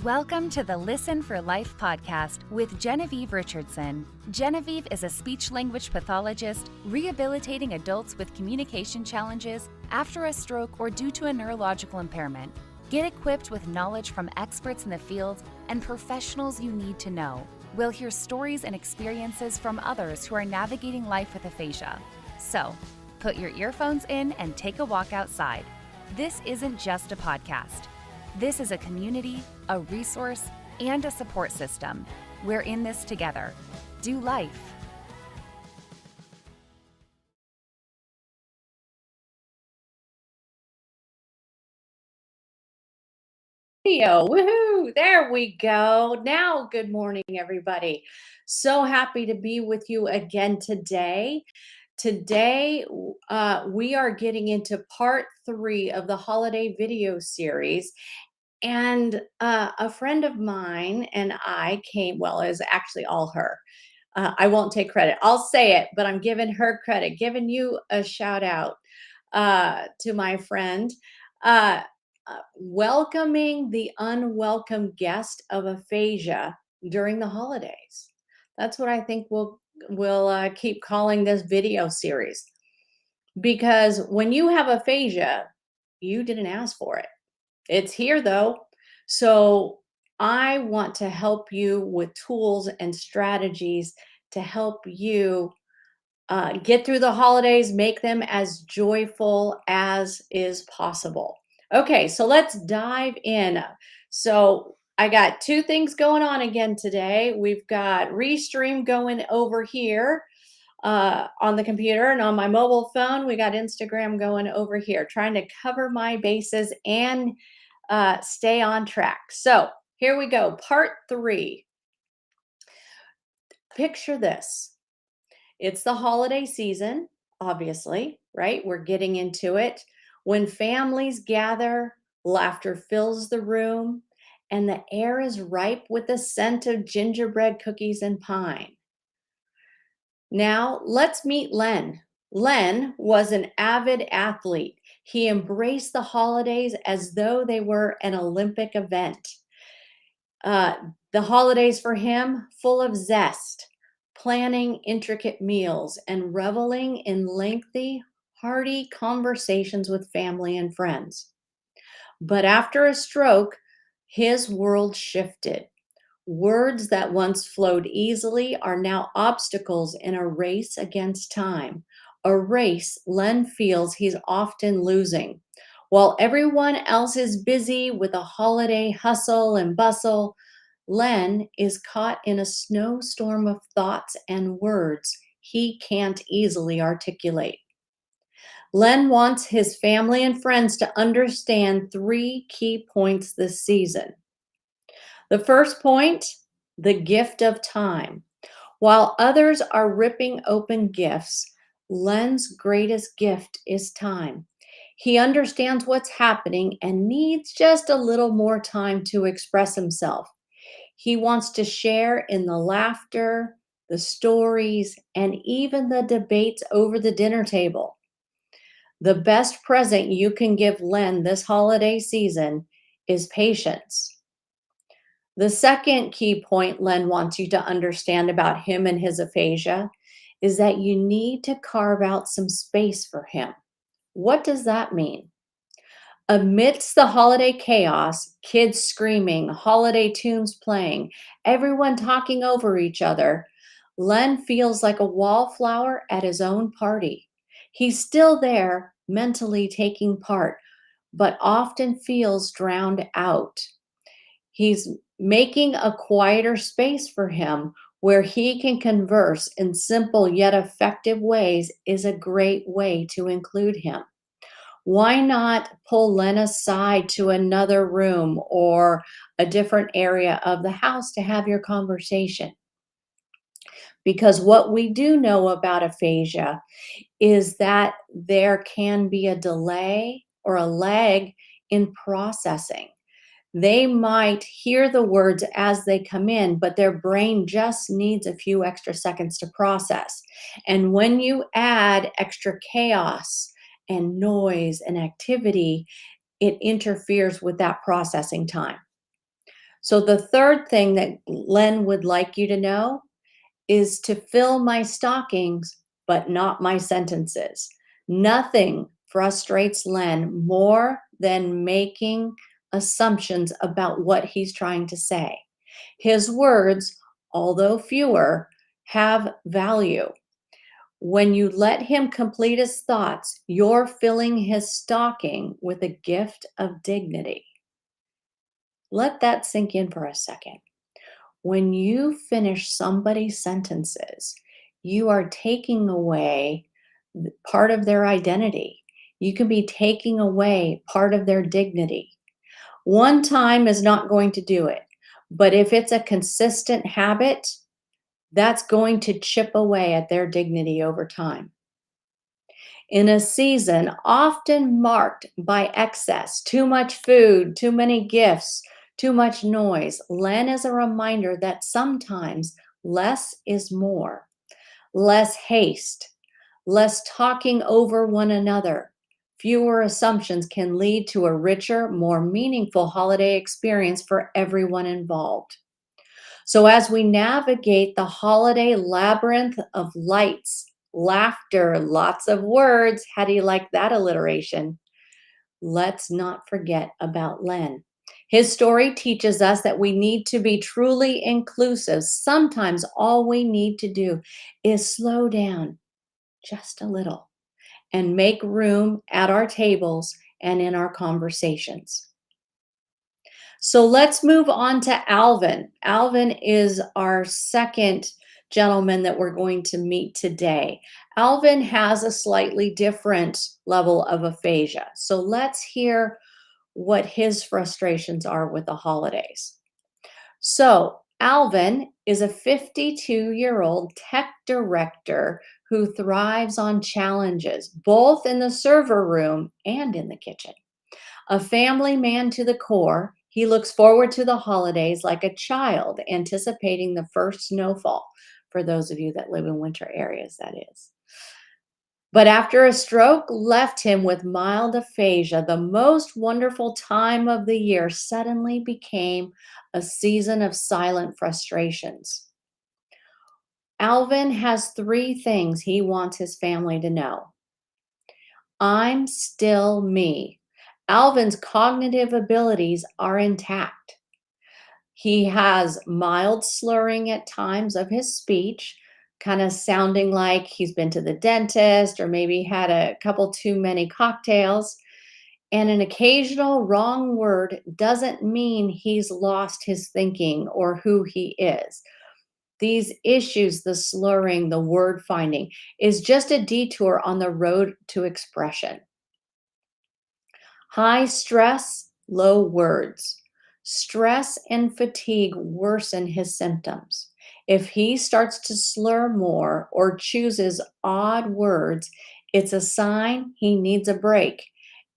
Welcome to the Listen for Life podcast with Genevieve Richardson. Genevieve is a speech-language pathologist rehabilitating adults with communication challenges after a stroke or due to a neurological impairment. Get equipped with knowledge from experts in the field and professionals you need to know. We'll hear stories and experiences from others who are navigating life with aphasia. So, put your earphones in and take a walk outside. This isn't just a podcast. This is a community, a resource, and a support system. We're in this together. Do life. Video. Woohoo! There we go. Now, good morning, everybody. So happy to be with you again today. Today, we are getting into part 3 of the holiday video series. And a friend of mine and I came, well, it was actually all her. I won't take credit. I'll say it, but I'm giving her credit, giving you a shout out to my friend. Uh, Welcoming the unwelcome guest of aphasia during the holidays. That's what I think we'll keep calling this video series, because when you have aphasia, you didn't ask for it. It's here though. So I want to help you with tools and strategies to help you get through the holidays, make them as joyful as is possible. Okay, so let's dive in. So I got 2 things going on again today. We've got Restream going over here on the computer, and on my mobile phone, we got Instagram going over here, trying to cover my bases and stay on track. So here we go, part 3. Picture this. It's the holiday season, obviously, right? We're getting into it. When families gather, laughter fills the room, and the air is ripe with the scent of gingerbread cookies and pine. Now, let's meet Len. Len was an avid athlete. He embraced the holidays as though they were an Olympic event. The holidays for him, full of zest, planning intricate meals, and reveling in lengthy, hearty conversations with family and friends. But after a stroke, his world shifted. Words that once flowed easily are now obstacles in a race against time, a race Len feels he's often losing. While everyone else is busy with a holiday hustle and bustle, Len is caught in a snowstorm of thoughts and words he can't easily articulate. Len wants his family and friends to understand 3 key points this season. The first point, the gift of time. While others are ripping open gifts, Len's greatest gift is time. He understands what's happening and needs just a little more time to express himself. He wants to share in the laughter, the stories, and even the debates over the dinner table. The best present you can give Len this holiday season is patience. The second key point Len wants you to understand about him and his aphasia is that you need to carve out some space for him. What does that mean? Amidst the holiday chaos, kids screaming, holiday tunes playing, everyone talking over each other, Len feels like a wallflower at his own party. He's still there, mentally taking part, but often feels drowned out. He's making a quieter space for him where he can converse in simple yet effective ways is a great way to include him. Why not pull Len aside to another room or a different area of the house to have your conversation? Because what we do know about aphasia is that there can be a delay or a lag in processing. They might hear the words as they come in, but their brain just needs a few extra seconds to process. And when you add extra chaos and noise and activity, it interferes with that processing time. So the third thing that Len would like you to know is to fill my stockings, but not my sentences. Nothing frustrates Len more than making assumptions about what he's trying to say. His words, although fewer, have value. When you let him complete his thoughts, you're filling his stocking with a gift of dignity. Let that sink in for a second. When you finish somebody's sentences, you are taking away part of their identity. You can be taking away part of their dignity. One time is not going to do it, but if it's a consistent habit, that's going to chip away at their dignity over time. In a season often marked by excess, too much food, too many gifts, too much noise, Len is a reminder that sometimes less is more. Less haste, less talking over one another, fewer assumptions can lead to a richer, more meaningful holiday experience for everyone involved. So, as we navigate the holiday labyrinth of lights, laughter, lots of words, how do you like that alliteration? Let's not forget about Len. His story teaches us that we need to be truly inclusive. Sometimes all we need to do is slow down just a little and make room at our tables and in our conversations. So let's move on to Alvin. Alvin is our second gentleman that we're going to meet today. Alvin has a slightly different level of aphasia. So let's hear what his frustrations are with the holidays. So, Alvin is a 52-year-old tech director who thrives on challenges, both in the server room and in the kitchen. A family man to the core, he looks forward to the holidays like a child anticipating the first snowfall. For those of you that live in winter areas, that is. But after a stroke left him with mild aphasia, the most wonderful time of the year suddenly became a season of silent frustrations. Alvin has three things he wants his family to know. I'm still me. Alvin's cognitive abilities are intact. He has mild slurring at times of his speech, kind of sounding like he's been to the dentist or maybe had a couple too many cocktails. And an occasional wrong word doesn't mean he's lost his thinking or who he is. These issues, the slurring, the word finding, is just a detour on the road to expression. High stress, low words. Stress and fatigue worsen his symptoms. If he starts to slur more or chooses odd words, it's a sign he needs a break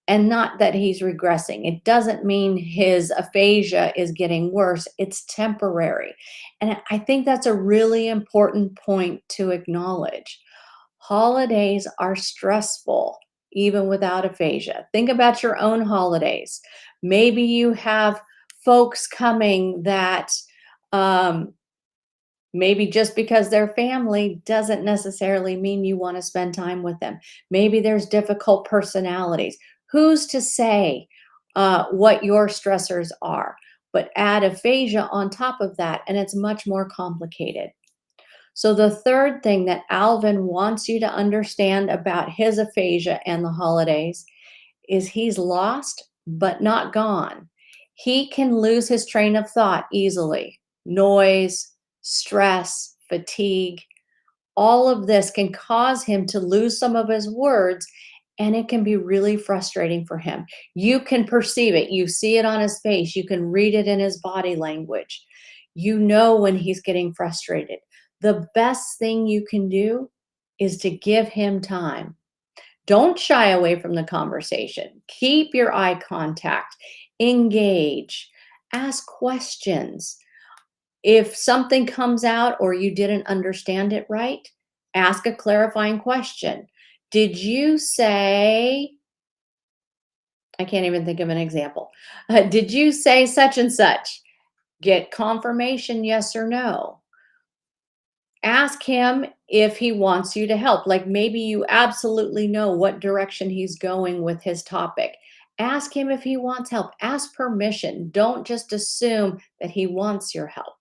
and not that he's regressing. It doesn't mean his aphasia is getting worse, it's temporary. And I think that's a really important point to acknowledge. Holidays are stressful, even without aphasia. Think about your own holidays. Maybe you have folks coming that um, maybe just because they're family doesn't necessarily mean you want to spend time with them. Maybe there's difficult personalities. Who's to say what your stressors are? But add aphasia on top of that, and it's much more complicated. So, the third thing that Alvin wants you to understand about his aphasia and the holidays is he's lost, but not gone. He can lose his train of thought easily. Noise, stress, fatigue, all of this can cause him to lose some of his words, and it can be really frustrating for him. You can perceive it, you see it on his face, you can read it in his body language. You know when he's getting frustrated. The best thing you can do is to give him time. Don't shy away from the conversation. Keep your eye contact. Engage. Ask questions. If something comes out or you didn't understand it right, ask a clarifying question. Did you say, I can't even think of an example. Did you say such and such? Get confirmation, yes or no. Ask him if he wants you to help. Like maybe you absolutely know what direction he's going with his topic. Ask him if he wants help. Ask permission. Don't just assume that he wants your help.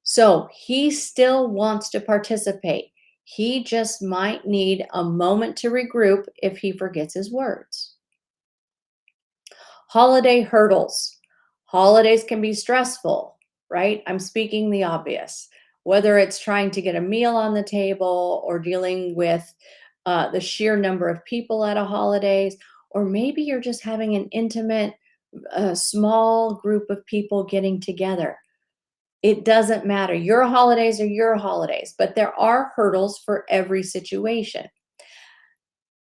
So he still wants to participate. He just might need a moment to regroup if he forgets his words. Holiday hurdles. Holidays can be stressful, right? I'm speaking the obvious. Whether it's trying to get a meal on the table or dealing with the sheer number of people at a holidays, or maybe you're just having an intimate, small group of people getting together. It doesn't matter. Your holidays are your holidays, but there are hurdles for every situation.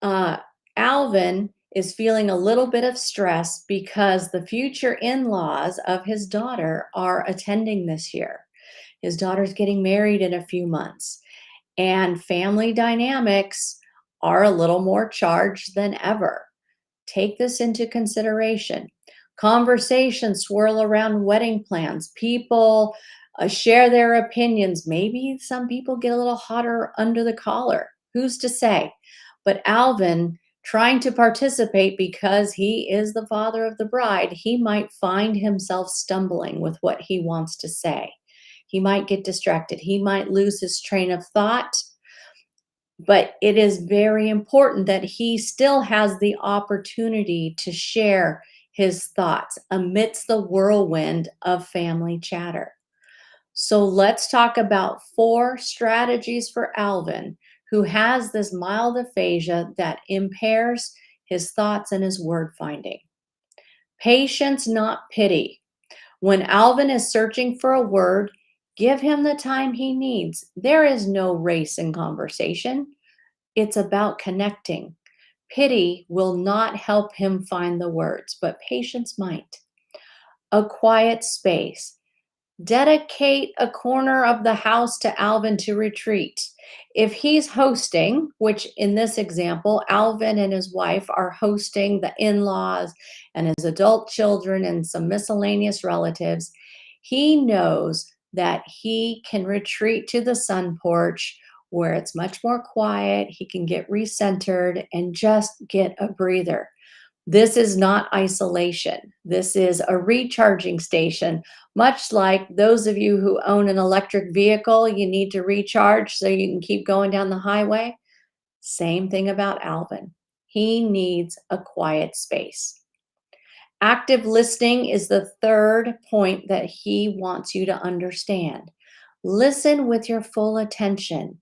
uh, Alvin is feeling a little bit of stress because the future in laws of his daughter are attending this year. His daughter's getting married in a few months, and family dynamics are a little more charged than ever. Take this into consideration. Conversations swirl around wedding plans. People share their opinions. Maybe some people get a little hotter under the collar. Who's to say? But Alvin, trying to participate because he is the father of the bride, he might find himself stumbling with what he wants to say. He might get distracted. He might lose his train of thought, but it is very important that he still has the opportunity to share his thoughts amidst the whirlwind of family chatter. So let's talk about 4 strategies for Alvin, who has this mild aphasia that impairs his thoughts and his word finding. Patience, not pity. When Alvin is searching for a word, give him the time he needs. There is no race in conversation. It's about connecting. Pity will not help him find the words, but patience might. A quiet space. Dedicate a corner of the house to Alvin to retreat. If he's hosting, which in this example, Alvin and his wife are hosting the in laws and his adult children and some miscellaneous relatives, he knows that he can retreat to the sun porch where it's much more quiet. He can get recentered and just get a breather. This is not isolation. This is a recharging station. Much like those of you who own an electric vehicle, you need to recharge so you can keep going down the highway. Same thing about Alvin. He needs a quiet space. Active listening is the third point that he wants you to understand. Listen with your full attention.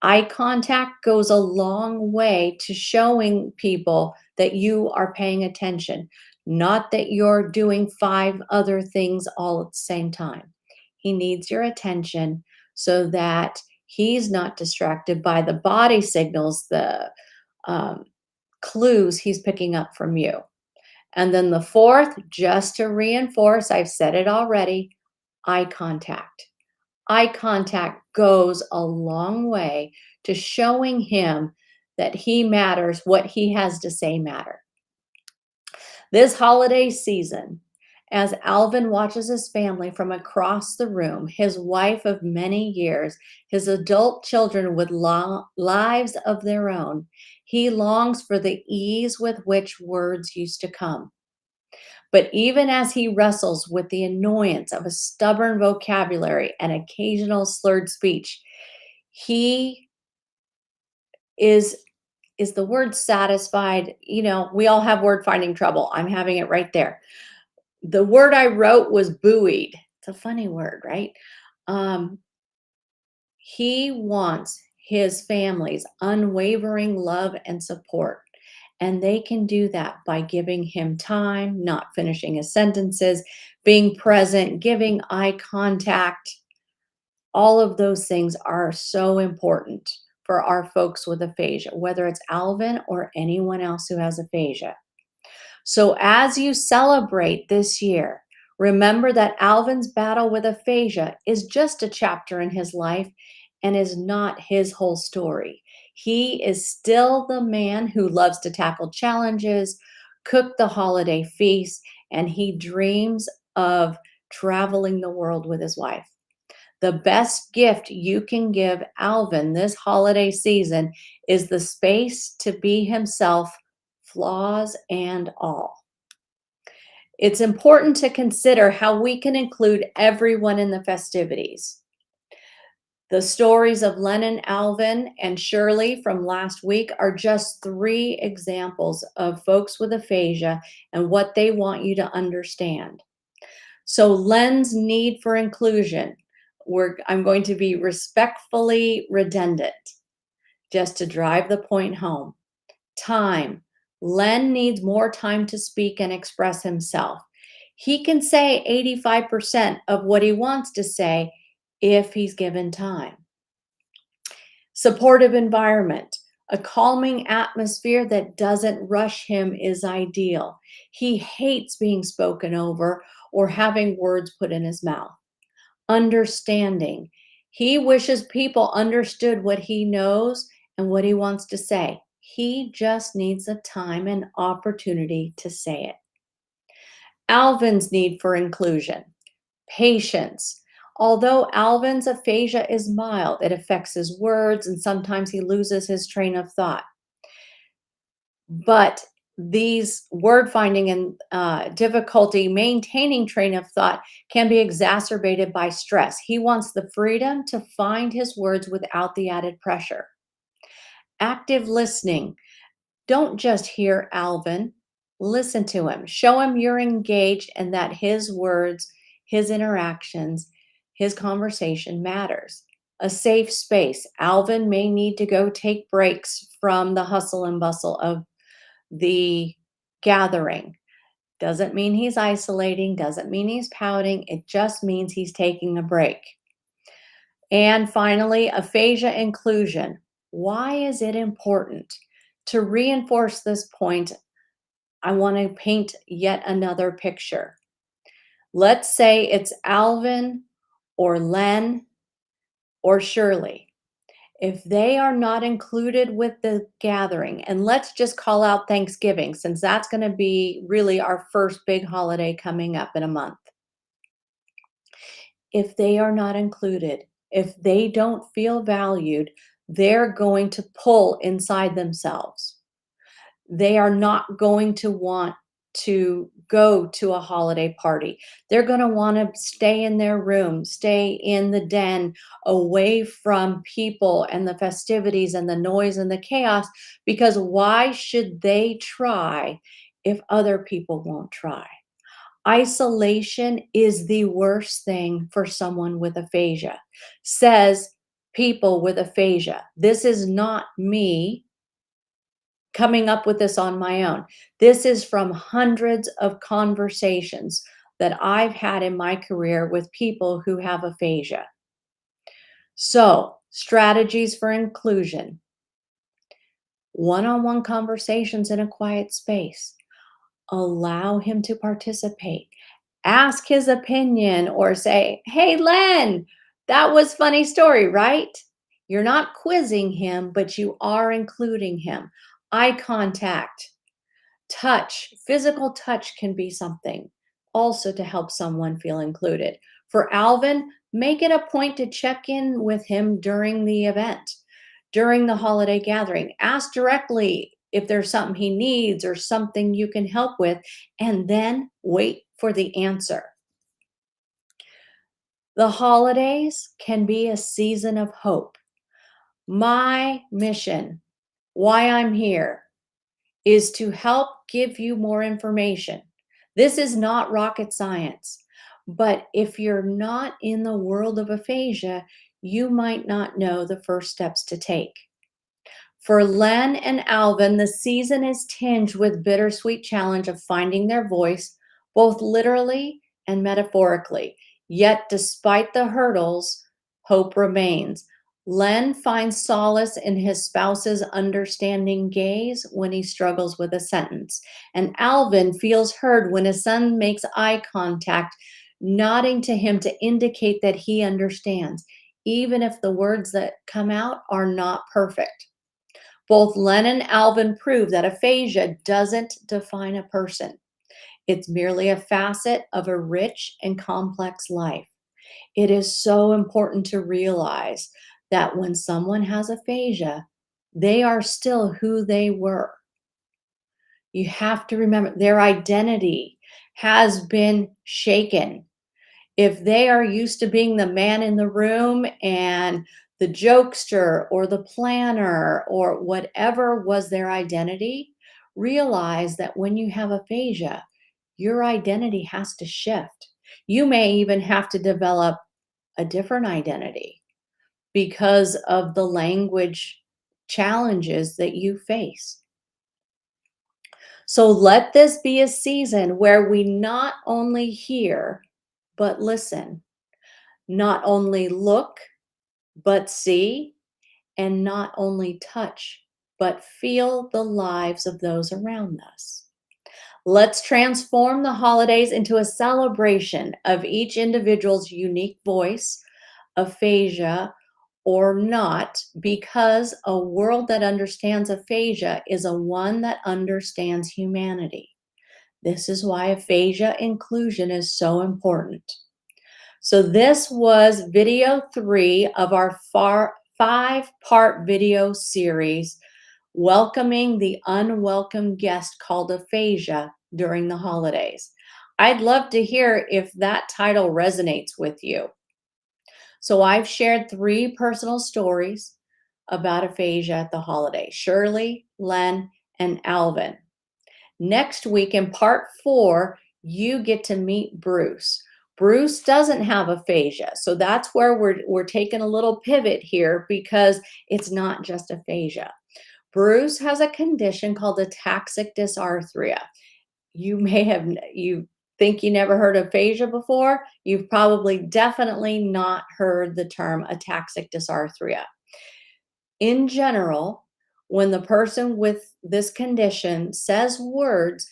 Eye contact goes a long way to showing people that you are paying attention, not that you're doing 5 other things all at the same time. He needs your attention so that he's not distracted by the body signals, the um, clues he's picking up from you. And then the fourth, just to reinforce, I've said it already, eye contact. Eye contact goes a long way to showing him that he matters, what he has to say matter. This holiday season, as Alvin watches his family from across the room, his wife of many years, his adult children with lives of their own, he longs for the ease with which words used to come. But even as he wrestles with the annoyance of a stubborn vocabulary and occasional slurred speech, he is the word satisfied. We all have word finding trouble. I'm having it right there. The word I wrote was buoyed. It's a funny word, right? Um, he wants his family's unwavering love and support. And they can do that by giving him time, not finishing his sentences, being present, giving eye contact. All of those things are so important for our folks with aphasia, whether it's Alvin or anyone else who has aphasia. So as you celebrate this year, remember that Alvin's battle with aphasia is just a chapter in his life and is not his whole story. He is still the man who loves to tackle challenges, cook the holiday feast, and he dreams of traveling the world with his wife. The best gift you can give Alvin this holiday season is the space to be himself, flaws and all. It's important to consider how we can include everyone in the festivities. The stories of Len and Alvin and Shirley from last week are just 3 examples of folks with aphasia and what they want you to understand. So Len's need for inclusion, I'm going to be respectfully redundant just to drive the point home. Time. Len needs more time to speak and express himself. He can say 85% of what he wants to say if he's given time. Supportive environment. A calming atmosphere that doesn't rush him is ideal. He hates being spoken over or having words put in his mouth. Understanding. He wishes people understood what he knows and what he wants to say. He just needs the time and opportunity to say it. Alvin's need for inclusion. Patience. Although Alvin's aphasia is mild, it affects his words and sometimes he loses his train of thought. But these word finding and difficulty maintaining train of thought can be exacerbated by stress. He wants the freedom to find his words without the added pressure. Active listening. Don't just hear Alvin. Listen to him. Show him you're engaged and that his words, his interactions, his conversation matters. A safe space. Alvin may need to go take breaks from the hustle and bustle of the gathering. Doesn't mean he's isolating, doesn't mean he's pouting. It just means he's taking a break. And finally, aphasia inclusion. Why is it important? To reinforce this point, I want to paint yet another picture. Let's say it's Alvin or Len or Shirley. If they are not included with the gathering, and let's just call out Thanksgiving, since that's going to be really our first big holiday coming up in a month. If they are not included, if they don't feel valued, they're going to pull inside themselves. They are not going to want to go to a holiday party. They're going to want to stay in their room, stay in the den, away from people and the festivities and the noise and the chaos, because why should they try if other people won't try? Isolation is the worst thing for someone with aphasia, says people with aphasia. This is not me coming up with this on my own. This is from hundreds of conversations that I've had in my career with people who have aphasia. So, strategies for inclusion. One-on-one conversations in a quiet space. Allow him to participate. Ask his opinion or say, "Hey, Len, that was funny story, right?" You're not quizzing him, but you are including him. Eye contact, touch, physical touch can be something also to help someone feel included. For Alvin, make it a point to check in with him during the event, during the holiday gathering. Ask directly if there's something he needs or something you can help with, and then wait for the answer. The holidays can be a season of hope. My mission, why I'm here, is to help give you more information. This is not rocket science, but if you're not in the world of aphasia, you might not know the first steps to take. For Len and Alvin, the season is tinged with bittersweet challenge of finding their voice, both literally and metaphorically. Yet, despite the hurdles, hope remains. Len finds solace in his spouse's understanding gaze when he struggles with a sentence. And Alvin feels heard when his son makes eye contact, nodding to him to indicate that he understands, even if the words that come out are not perfect. Both Len and Alvin prove that aphasia doesn't define a person. It's merely a facet of a rich and complex life. It is so important to realize that when someone has aphasia, they are still who they were. You have to remember their identity has been shaken. If they are used to being the man in the room and the jokester or the planner or whatever was their identity, realize that when you have aphasia, your identity has to shift. You may even have to develop a different identity because of the language challenges that you face. So let this be a season where we not only hear, but listen, not only look, but see, and not only touch, but feel the lives of those around us. Let's transform the holidays into a celebration of each individual's unique voice, aphasia or not, because a world that understands aphasia is a one that understands humanity. This is why aphasia inclusion is so important. So this was video 3 of our 5-part video series, welcoming the unwelcome guest called aphasia during the holidays. I'd love to hear if that title resonates with you. So I've shared 3 personal stories about aphasia at the holiday: Shirley, Len, and Alvin. Next week in part 4, you get to meet Bruce. Bruce doesn't have aphasia, so that's where we're taking a little pivot here, because it's not just aphasia. Bruce has a condition called ataxic dysarthria. You think you never heard of aphasia before? You've probably definitely not heard the term ataxic dysarthria. In general, when the person with this condition says words,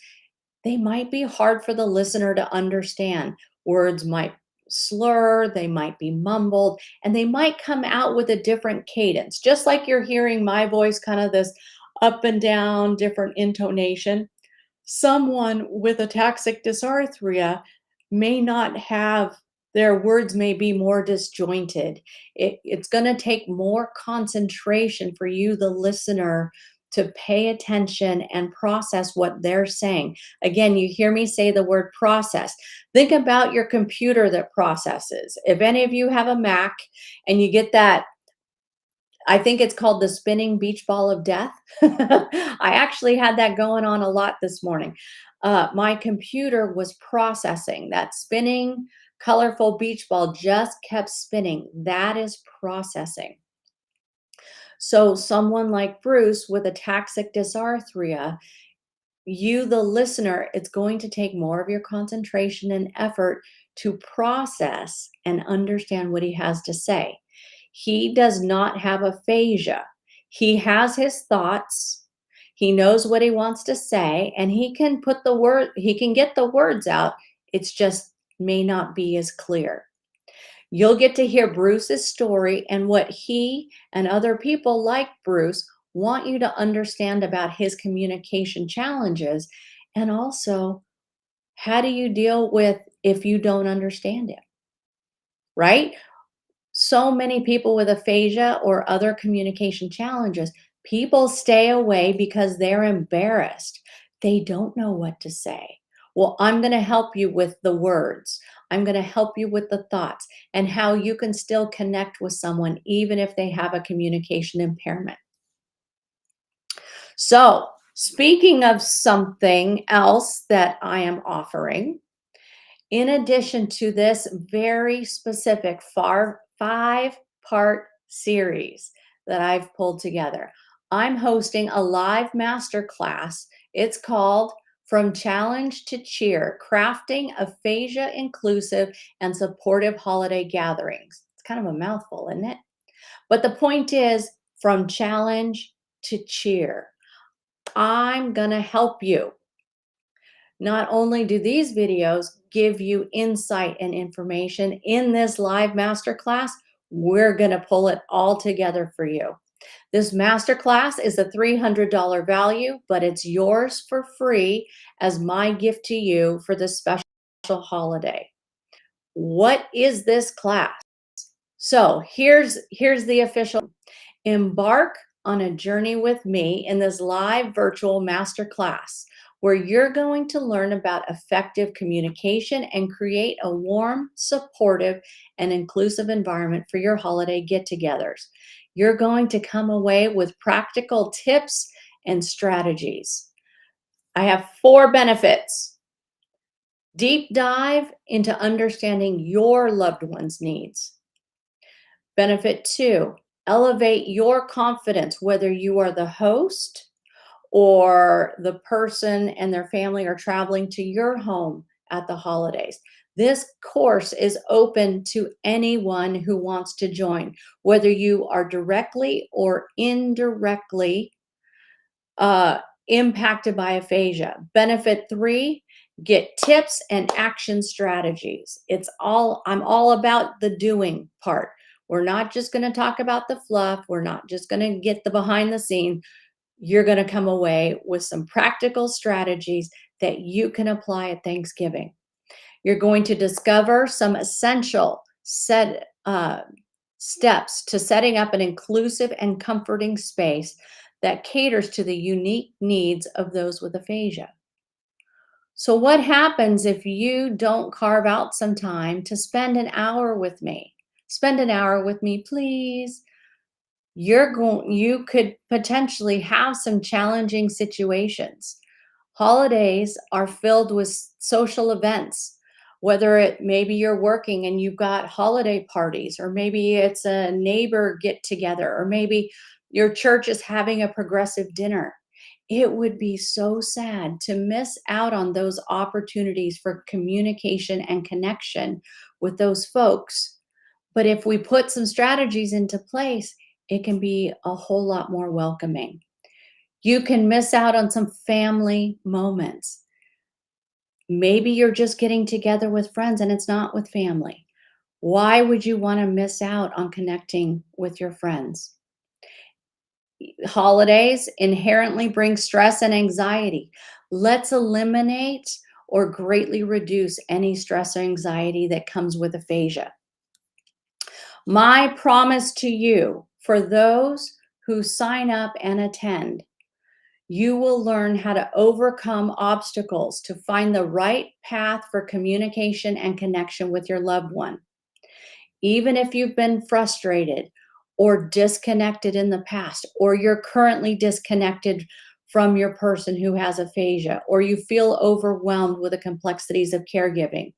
they might be hard for the listener to understand. Words might slur, they might be mumbled, and they might come out with a different cadence. Just like you're hearing my voice, kind of this up and down, different intonation. Someone with ataxic dysarthria may not have, their words may be more disjointed. It's going to take more concentration for you, the listener, to pay attention and process what they're saying. Again, you hear me say the word process. Think about your computer that processes. If any of you have a Mac and you get that, I think it's called the spinning beach ball of death. I actually had that going on a lot this morning. My computer was processing. That spinning, colorful beach ball just kept spinning. That is processing. So someone like Bruce with ataxic dysarthria, you, the listener, it's going to take more of your concentration and effort to process and understand what he has to say. He does not have aphasia. He has his thoughts. He knows what he wants to say, and he can get the words out. It's just may not be as clear. You'll get to hear Bruce's story and what he and other people like Bruce want you to understand about his communication challenges, and also how do you deal with if you don't understand him, right? So many people with aphasia or other communication challenges, people stay away because they're embarrassed. They don't know what to say. Well, I'm going to help you with the words. I'm going to help you with the thoughts and how you can still connect with someone even if they have a communication impairment. So, speaking of something else that I am offering, in addition to this very specific 5-part series that I've pulled together, I'm hosting a live masterclass. It's called From Challenge to Cheer, Crafting Aphasia Inclusive and Supportive Holiday Gatherings. It's kind of a mouthful, isn't it? But the point is, from challenge to cheer. I'm going to help you. Not only do these videos give you insight and information in this live masterclass, we're going to pull it all together for you. This masterclass is a $300 value, but it's yours for free as my gift to you for this special holiday. What is this class? So here's the official. Embark on a journey with me in this live virtual masterclass where you're going to learn about effective communication and create a warm, supportive, and inclusive environment for your holiday get-togethers. You're going to come away with practical tips and strategies. I have 4 benefits. Deep dive into understanding your loved one's needs. Benefit 2, elevate your confidence, whether you are the host or the person and their family are traveling to your home at the holidays. This course is open to anyone who wants to join, whether you are directly or indirectly impacted by aphasia. Benefit 3, get tips and action strategies. I'm all about the doing part. We're not just going to talk about the fluff. We're not just going to get the behind the scene. You're going to come away with some practical strategies that you can apply at Thanksgiving. You're going to discover some essential steps to setting up an inclusive and comforting space that caters to the unique needs of those with aphasia. So, what happens if you don't carve out some time to spend an hour with me? Spend an hour with me, please. You could potentially have some challenging situations. Holidays are filled with social events, whether maybe you're working and you've got holiday parties, or maybe it's a neighbor get together, or maybe your church is having a progressive dinner. It would be so sad to miss out on those opportunities for communication and connection with those folks. But if we put some strategies into place, it can be a whole lot more welcoming. You can miss out on some family moments. Maybe you're just getting together with friends and it's not with family. Why would you want to miss out on connecting with your friends? Holidays inherently bring stress and anxiety. Let's eliminate or greatly reduce any stress or anxiety that comes with aphasia. My promise to you, for those who sign up and attend, you will learn how to overcome obstacles to find the right path for communication and connection with your loved one. Even if you've been frustrated or disconnected in the past, or you're currently disconnected from your person who has aphasia, or you feel overwhelmed with the complexities of caregiving,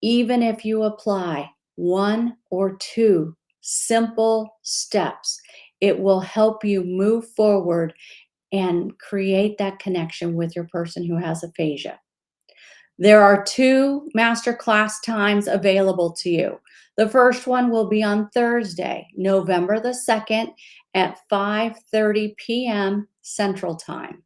even if you apply 1 or 2 simple steps, it will help you move forward and create that connection with your person who has aphasia. There are 2 masterclass times available to you. The first one will be on Thursday, November the 2nd at 5:30 p.m. Central Time.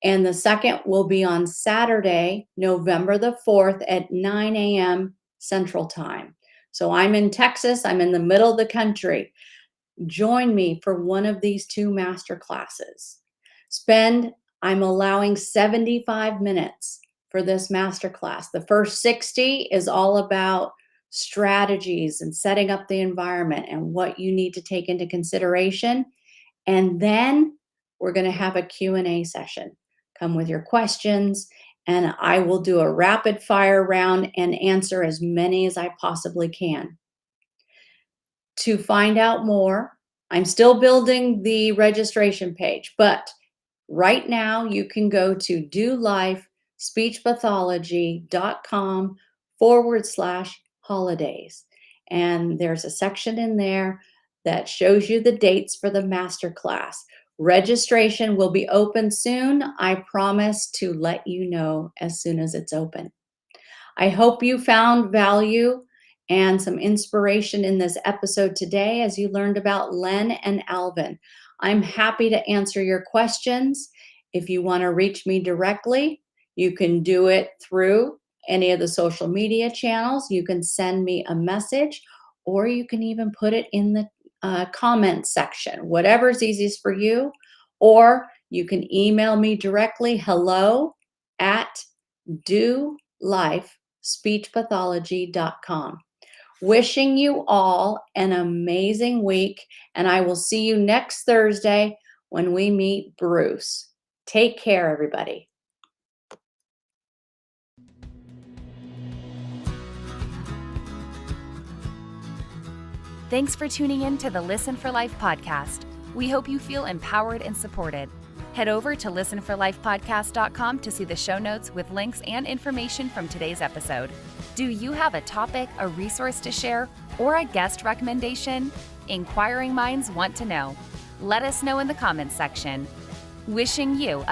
And the second will be on Saturday, November the 4th at 9 a.m. Central Time. So I'm in Texas, I'm in the middle of the country. Join me for one of these 2 master classes. I'm allowing 75 minutes for this master class. The first 60 is all about strategies and setting up the environment and what you need to take into consideration. And then we're going to have a Q&A session. Come with your questions, and I will do a rapid fire round and answer as many as I possibly can. To find out more, I'm still building the registration page, but right now you can go to dolifespeechpathology.com/holidays. And there's a section in there that shows you the dates for the masterclass. Registration will be open soon. I promise to let you know as soon as it's open. I hope you found value and some inspiration in this episode today as you learned about Len and Alvin. I'm happy to answer your questions. If you want to reach me directly, you can do it through any of the social media channels. You can send me a message, or you can even put it in the comment section, whatever's easiest for you. Or you can email me directly, hello@dolifespeechpathology.com. Wishing you all an amazing week, and I will see you next Thursday when we meet Bruce. Take care, everybody. Thanks for tuning in to the Listen for Life podcast. We hope you feel empowered and supported. Head over to listenforlifepodcast.com to see the show notes with links and information from today's episode. Do you have a topic, a resource to share, or a guest recommendation? Inquiring minds want to know. Let us know in the comments section. Wishing you